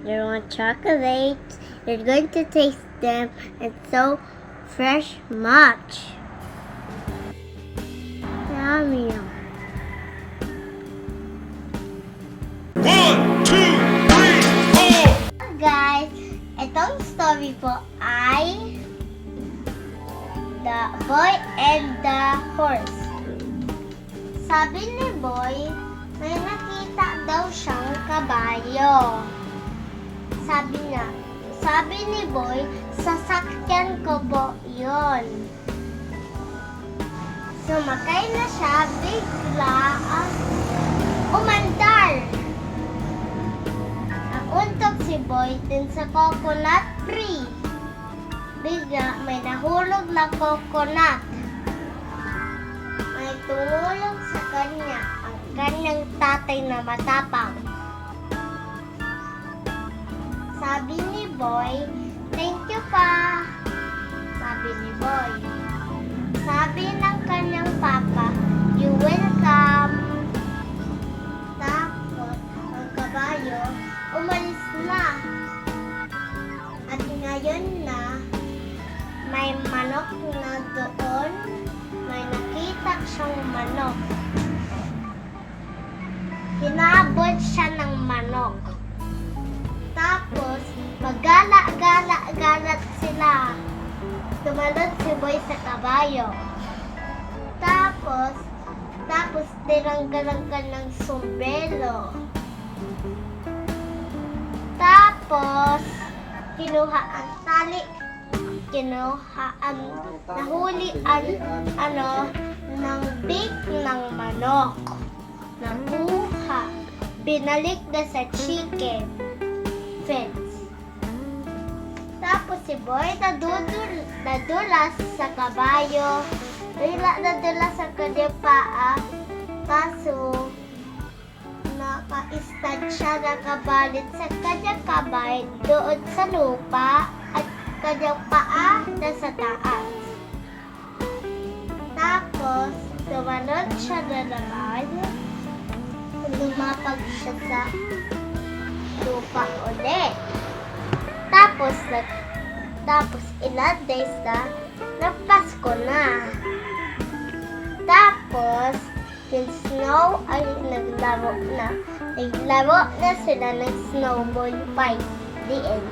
They want chocolates. You're going to taste them. It's so fresh much. Yummy. 1, 2, 3, 4. Guys, itong story po ay The Boy and the Horse. Sabi ni Boy, may nakita daw siyang kabayo. Sabi ni Boy, sasakyan ko po yun. Sumakay na siya, bigla umandar. Nauntok si Boy din sa coconut tree. Bigla may nahulog na coconut. May tumulong sa kanya ang kanyang tatay na matapang. Sabi ni Boy, "Thank you pa." Sabi ni Boy. Sabi ng kanyang papa, "You welcome." Tapos, ang kabayo, umalis na. At ngayon na, may manok na doon. May nakita siyang manok. Hinabol siya ng manok. Tapos, magala-galat sila. Tumalon si Boy sa kabayo. Tapos tinanggalan ka ng sombrero. Tapos, kinuha ang tali. Nahuli ng beak ng manok. Nakuha. Binalik na sa chicken fence. Tapos si Boy nadulas sa kabayo. Nadulas sa kanyang paa. Kaso, naka-stand siya, nakabalit sa kanyang kamay doon sa lupa at kanyang paa nasa taas. Tapos, tumalon siya na naman. Lumapag siya sa lupa ulit. Tapos ilan days na Pasko na. Tapos, yung snow ay naglaro na sila ng snowball fight. The end.